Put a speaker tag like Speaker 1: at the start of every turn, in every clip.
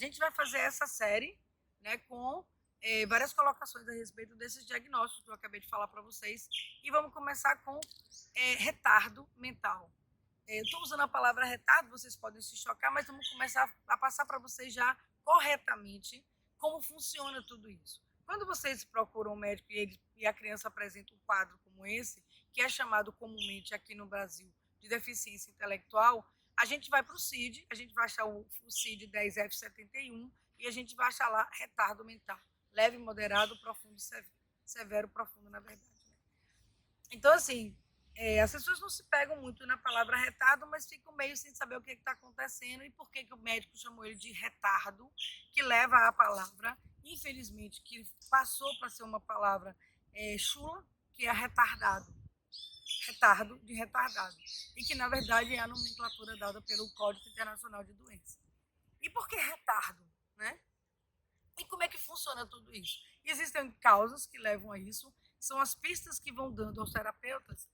Speaker 1: gente vai fazer essa série, né, com várias colocações a respeito desses diagnósticos que eu acabei de falar para vocês, e vamos começar com retardo mental. Eu estou usando a palavra retardo, vocês podem se chocar, mas vamos começar a passar para vocês já corretamente como funciona tudo isso. Quando vocês procuram um médico e a criança apresenta um quadro como esse, que é chamado comumente aqui no Brasil de deficiência intelectual, a gente vai para o CID, a gente vai achar o CID 10F71 e a gente vai achar lá retardo mental, leve, moderado, profundo e severo. Severo, profundo, na verdade. Então, assim, as pessoas não se pegam muito na palavra retardo, mas ficam meio sem saber o que está acontecendo e por que o médico chamou ele de retardo, que leva a palavra, infelizmente, que passou para ser uma palavra chula, que é retardado. Retardo de retardado. E que, na verdade, é a nomenclatura dada pelo Código Internacional de Doenças. E por que retardo? Né? E como é que funciona tudo isso? E existem causas que levam a isso, são as pistas que vão dando aos terapeutas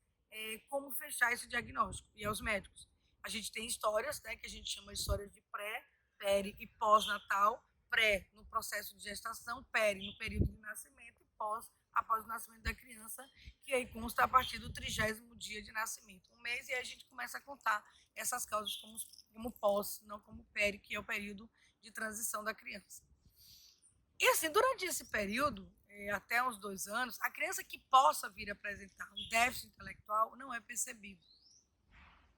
Speaker 1: como fechar esse diagnóstico e aos médicos. A gente tem histórias, né, que a gente chama de histórias de pré, peri e pós-natal. Pré no processo de gestação, peri no período de nascimento e pós após o nascimento da criança, que aí consta a partir do 30º dia de nascimento. Um mês, e aí a gente começa a contar essas causas como pós, não como peri, que é o período de transição da criança. E assim, durante esse período, até uns 2 anos, a criança que possa vir apresentar um déficit intelectual não é percebido.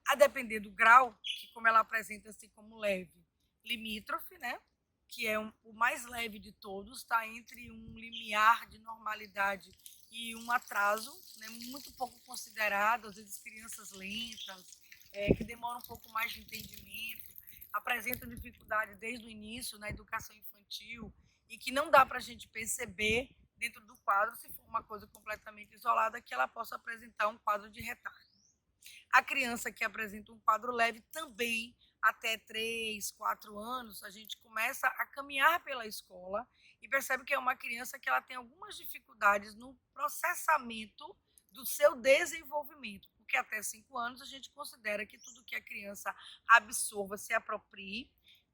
Speaker 1: A depender do grau, que como ela apresenta-se como leve, limítrofe, né? Que é o mais leve de todos, está entre um limiar de normalidade e um atraso, né, muito pouco considerado, às vezes crianças lentas, que demoram um pouco mais de entendimento, apresentam dificuldade desde o início na educação infantil e que não dá para a gente perceber dentro do quadro, se for uma coisa completamente isolada, que ela possa apresentar um quadro de retardo. A criança que apresenta um quadro leve também, até 3, 4 anos, a gente começa a caminhar pela escola e percebe que é uma criança que ela tem algumas dificuldades no processamento do seu desenvolvimento, porque até 5 anos a gente considera que tudo que a criança absorva, se aproprie,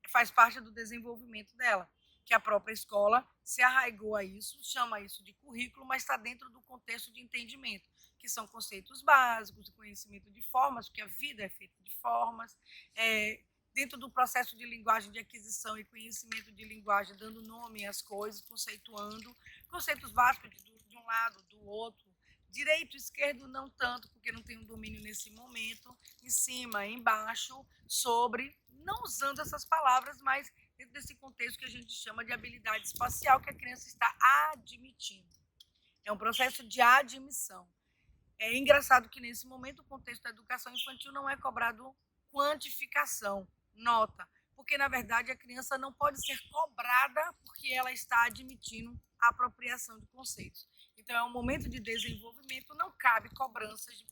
Speaker 1: faz parte do desenvolvimento dela, que a própria escola se arraigou a isso, chama isso de currículo, mas está dentro do contexto de entendimento, que são conceitos básicos, de conhecimento de formas, porque a vida é feita de formas, dentro do processo de linguagem, de aquisição e conhecimento de linguagem, dando nome às coisas, conceituando, conceitos básicos de um lado, do outro, direito, esquerdo, não tanto, porque não tem um domínio nesse momento, em cima, embaixo, sobre, não usando essas palavras, mas dentro desse contexto que a gente chama de habilidade espacial, que a criança está admitindo. É um processo de admissão. É engraçado que, nesse momento, o contexto da educação infantil não é cobrado quantificação, nota, porque, na verdade, a criança não pode ser cobrada porque ela está admitindo a apropriação de conceitos. Então, é um momento de desenvolvimento, não cabe cobranças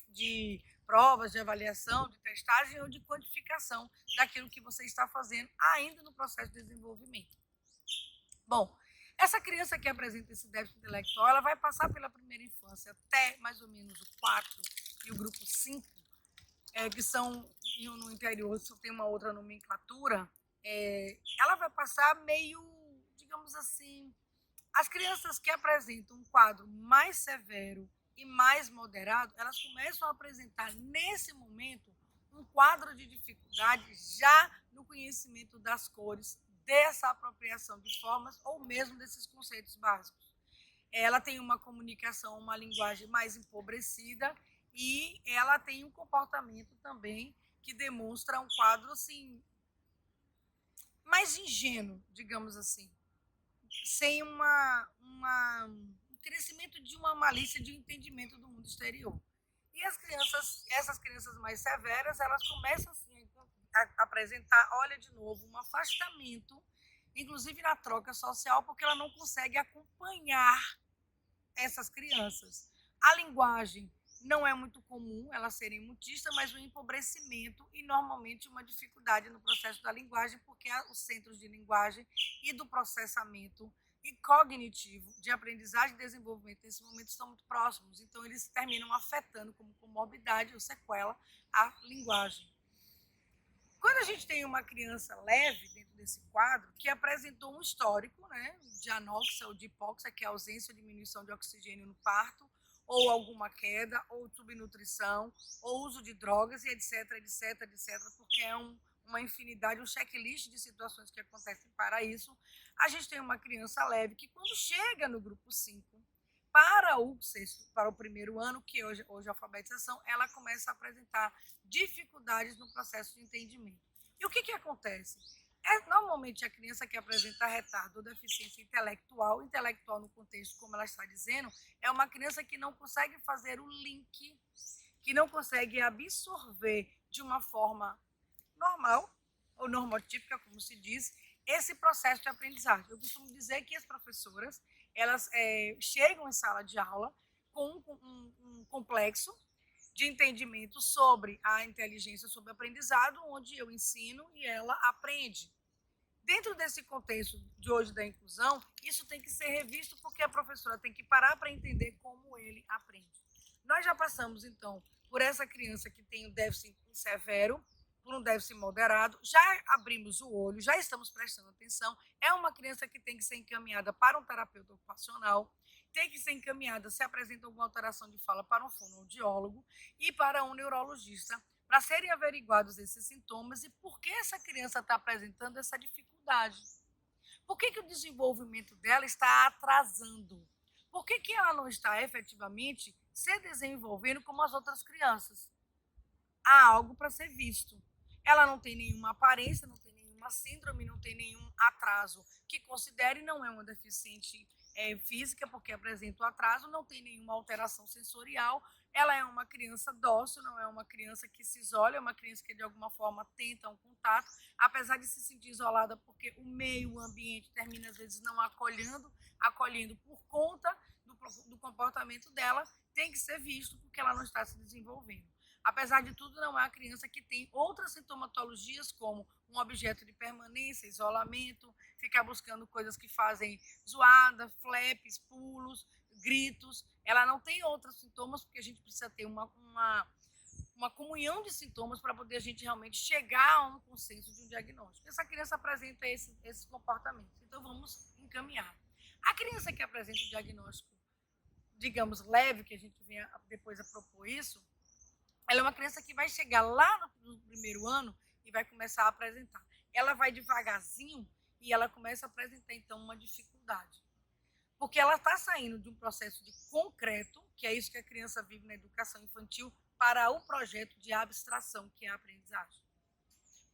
Speaker 1: de provas, de avaliação, de testagem ou de quantificação daquilo que você está fazendo ainda no processo de desenvolvimento. Bom, essa criança que apresenta esse déficit intelectual, ela vai passar pela primeira infância até mais ou menos o 4 e o grupo 5, que são no interior, só tem uma outra nomenclatura, ela vai passar meio, digamos assim, as crianças que apresentam um quadro mais severo e mais moderado, elas começam a apresentar, nesse momento, um quadro de dificuldade já no conhecimento das cores, dessa apropriação de formas ou mesmo desses conceitos básicos. Ela tem uma comunicação, uma linguagem mais empobrecida e ela tem um comportamento também que demonstra um quadro assim mais ingênuo, digamos assim, sem um crescimento de uma malícia de entendimento do mundo exterior. E essas crianças mais severas, elas começam assim, a apresentar, olha de novo, um afastamento, inclusive na troca social, porque ela não consegue acompanhar essas crianças. A linguagem não é muito comum elas serem mutistas, mas o empobrecimento e normalmente uma dificuldade no processo da linguagem, porque os centros de linguagem e do processamento e cognitivo de aprendizagem e desenvolvimento nesse momento estão muito próximos, então eles terminam afetando como comorbidade ou sequela a linguagem. Quando a gente tem uma criança leve dentro desse quadro que apresentou um histórico, né, de anóxia ou de hipóxia, que é a ausência ou diminuição de oxigênio no parto, ou alguma queda, ou subnutrição, ou uso de drogas, e etc, etc, etc, porque é uma infinidade, um checklist de situações que acontecem para isso. A gente tem uma criança leve que, quando chega no grupo 5, para o primeiro ano, que hoje é a alfabetização, ela começa a apresentar dificuldades no processo de entendimento. E o que acontece? Normalmente a criança que apresenta retardo ou deficiência intelectual no contexto, como ela está dizendo, é uma criança que não consegue fazer o link, que não consegue absorver de uma forma normal, ou normotípica, como se diz, esse processo de aprendizagem. Eu costumo dizer que as professoras, elas chegam em sala de aula com um complexo de entendimento sobre a inteligência, sobre o aprendizado, onde eu ensino e ela aprende. Dentro desse contexto de hoje da inclusão, isso tem que ser revisto porque a professora tem que parar para entender como ele aprende. Nós já passamos, então, por essa criança que tem um déficit severo, por um déficit moderado, já abrimos o olho, já estamos prestando atenção. É uma criança que tem que ser encaminhada para um terapeuta ocupacional, tem que ser encaminhada, se apresenta alguma alteração de fala, para um fonoaudiólogo e para um neurologista, para serem averiguados esses sintomas e por que essa criança está apresentando essa dificuldade. Por que o desenvolvimento dela está atrasando? Por que ela não está efetivamente se desenvolvendo como as outras crianças? Há algo para ser visto. Ela não tem nenhuma aparência, não tem nenhuma síndrome, não tem nenhum atraso que considere, não é uma deficiente física, porque apresenta o atraso, não tem nenhuma alteração sensorial, ela é uma criança dócil, não é uma criança que se isola, é uma criança que de alguma forma tenta um contato, apesar de se sentir isolada, porque o meio, o ambiente termina às vezes não acolhendo por conta do comportamento dela, tem que ser visto porque ela não está se desenvolvendo. Apesar de tudo, não é a criança que tem outras sintomatologias, como um objeto de permanência, isolamento, ficar buscando coisas que fazem zoada, flaps, pulos, gritos. Ela não tem outros sintomas, porque a gente precisa ter uma comunhão de sintomas para poder a gente realmente chegar a um consenso de um diagnóstico. Essa criança apresenta esses comportamentos, então vamos encaminhar. A criança que apresenta o diagnóstico, digamos, leve, que a gente venha depois a propor isso, ela é uma criança que vai chegar lá no primeiro ano e vai começar a apresentar. Ela vai devagarzinho e ela começa a apresentar, então, uma dificuldade. Porque ela está saindo de um processo de concreto, que é isso que a criança vive na educação infantil, para o projeto de abstração, que é a aprendizagem.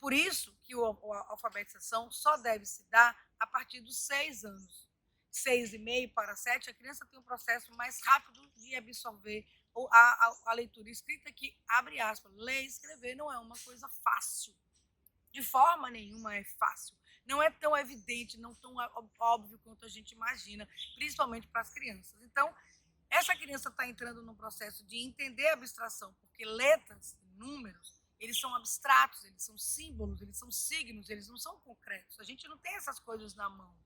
Speaker 1: Por isso que a alfabetização só deve se dar a partir dos 6 anos. 6,5 para 7, a criança tem um processo mais rápido de absorver a leitura escrita, que, abre aspas, ler e escrever não é uma coisa fácil. De forma nenhuma é fácil. Não é tão evidente, não tão óbvio quanto a gente imagina, principalmente para as crianças. Então, essa criança está entrando num processo de entender a abstração, porque letras, números, eles são abstratos, eles são símbolos, eles são signos, eles não são concretos. A gente não tem essas coisas na mão.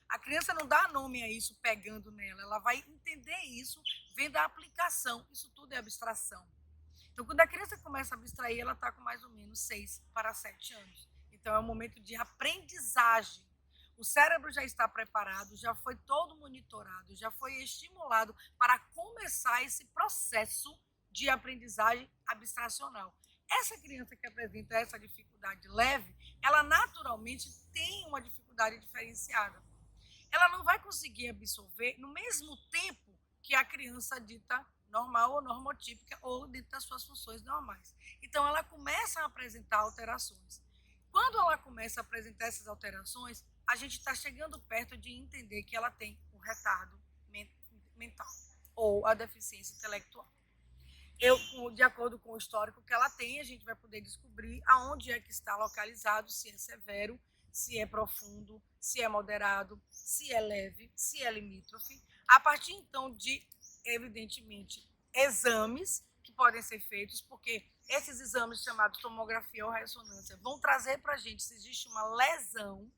Speaker 1: A criança não dá nome a isso pegando nela, ela vai entender isso vendo a aplicação. Isso tudo é abstração. Então, quando a criança começa a abstrair, ela está com mais ou menos 6 para 7 anos. Então, é um momento de aprendizagem. O cérebro já está preparado, já foi todo monitorado, já foi estimulado para começar esse processo de aprendizagem abstracional. Essa criança que apresenta essa dificuldade leve, ela naturalmente tem uma dificuldade diferenciada. Ela não vai conseguir absorver no mesmo tempo que a criança dita normal ou normotípica ou dentro das suas funções normais. Então, ela começa a apresentar alterações. Quando ela começa a apresentar essas alterações, a gente está chegando perto de entender que ela tem o retardo mental ou a deficiência intelectual. De acordo com o histórico que ela tem, a gente vai poder descobrir aonde é que está localizado, se é severo, se é profundo, se é moderado, se é leve, se é limítrofe. A partir, então, de, evidentemente, exames que podem ser feitos, porque esses exames chamados tomografia ou ressonância vão trazer para a gente se existe uma lesão,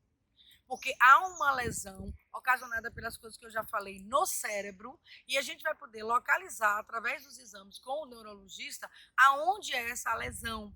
Speaker 1: porque há uma lesão ocasionada pelas coisas que eu já falei no cérebro, e a gente vai poder localizar, através dos exames com o neurologista, aonde é essa lesão.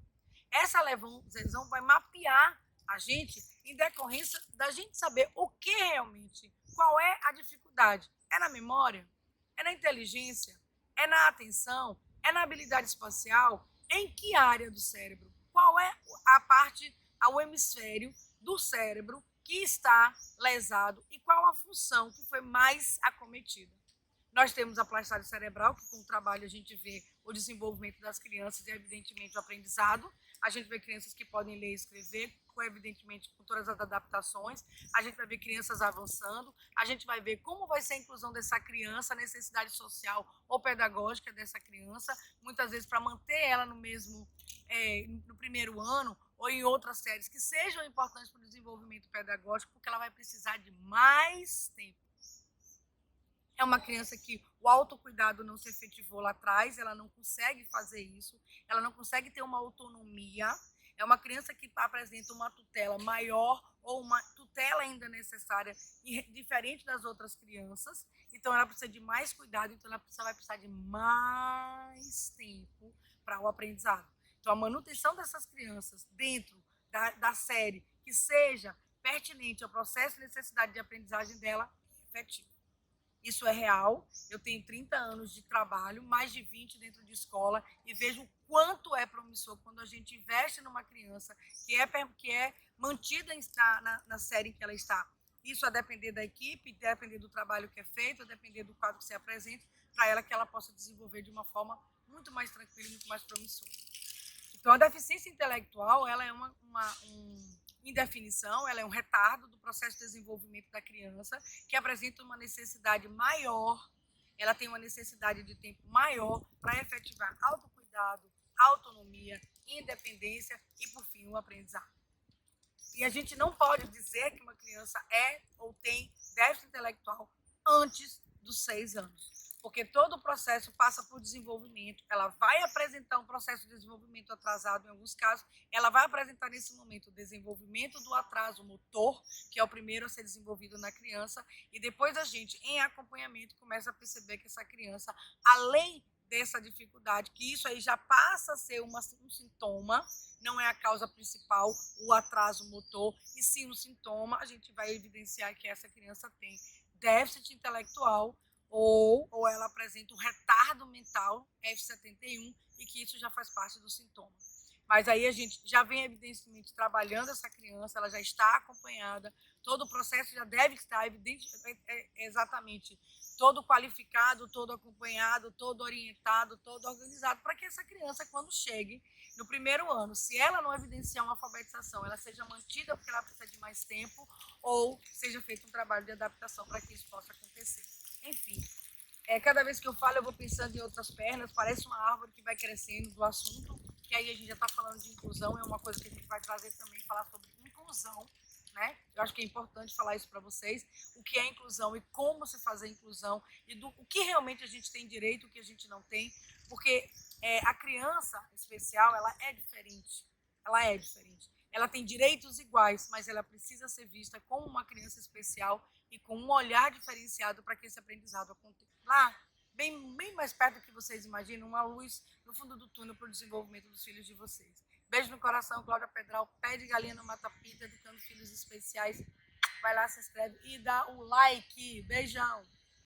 Speaker 1: Essa lesão vai mapear a gente em decorrência da gente saber o que realmente, qual é a dificuldade. É na memória? É na inteligência? É na atenção? É na habilidade espacial? Em que área do cérebro? Qual é a parte, o hemisfério do cérebro que está lesado e qual a função que foi mais acometida? Nós temos a plasticidade cerebral, que com o trabalho a gente vê o desenvolvimento das crianças e, evidentemente, o aprendizado. A gente vê crianças que podem ler e escrever, com, evidentemente, com todas as adaptações. A gente vai ver crianças avançando. A gente vai ver como vai ser a inclusão dessa criança, a necessidade social ou pedagógica dessa criança, muitas vezes para manter ela no mesmo, no primeiro ano ou em outras séries que sejam importantes para o desenvolvimento pedagógico, porque ela vai precisar de mais tempo. É uma criança que o autocuidado não se efetivou lá atrás, ela não consegue fazer isso, ela não consegue ter uma autonomia. É uma criança que apresenta uma tutela maior ou uma tutela ainda necessária, diferente das outras crianças. Então, ela precisa de mais cuidado, então ela vai precisar de mais tempo para o aprendizado. Então, a manutenção dessas crianças dentro da série que seja pertinente ao processo de necessidade de aprendizagem dela é efetivo. Isso é real. Eu tenho 30 anos de trabalho, mais de 20 dentro de escola, e vejo o quanto é promissor quando a gente investe numa criança que é mantida na série em que ela está. Isso a depender da equipe, a depender do trabalho que é feito, a depender do quadro que se apresenta, para ela que ela possa desenvolver de uma forma muito mais tranquila e muito mais promissora. Então, a deficiência intelectual, ela é indefinição, ela é um retardo do processo de desenvolvimento da criança, que apresenta uma necessidade maior, ela tem uma necessidade de tempo maior para efetivar autocuidado, autonomia, independência e, por fim, o aprendizado. E a gente não pode dizer que uma criança é ou tem déficit intelectual antes dos 6 anos. Porque todo o processo passa por desenvolvimento. Ela vai apresentar um processo de desenvolvimento atrasado em alguns casos. Ela vai apresentar nesse momento o desenvolvimento do atraso motor, que é o primeiro a ser desenvolvido na criança. E depois a gente, em acompanhamento, começa a perceber que essa criança, além dessa dificuldade, que isso aí já passa a ser um sintoma, não é a causa principal, o atraso motor, e sim um sintoma, a gente vai evidenciar que essa criança tem déficit intelectual, ou ela apresenta um retardo mental, F71, e que isso já faz parte do sintoma. Mas aí a gente já vem evidentemente trabalhando essa criança, ela já está acompanhada, todo o processo já deve estar exatamente todo qualificado, todo acompanhado, todo orientado, todo organizado, para que essa criança, quando chegue no primeiro ano, se ela não evidenciar uma alfabetização, ela seja mantida porque ela precisa de mais tempo, ou seja feito um trabalho de adaptação para que isso possa acontecer. Enfim, cada vez que eu falo, eu vou pensando em outras pernas, parece uma árvore que vai crescendo do assunto, que aí a gente já está falando de inclusão, é uma coisa que a gente vai trazer também, falar sobre inclusão, né? Eu acho que é importante falar isso para vocês, o que é inclusão e como se fazer inclusão, e o que realmente a gente tem direito, o que a gente não tem, porque a criança especial, ela é diferente, ela tem direitos iguais, mas ela precisa ser vista como uma criança especial e com um olhar diferenciado para que esse aprendizado aconteça. Lá, bem mais perto do que vocês imaginam, uma luz no fundo do túnel para o desenvolvimento dos filhos de vocês. Beijo no coração, Cláudia Pedral, pé de galinha no Mata Pita, educando filhos especiais. Vai lá, se inscreve e dá o like. Beijão!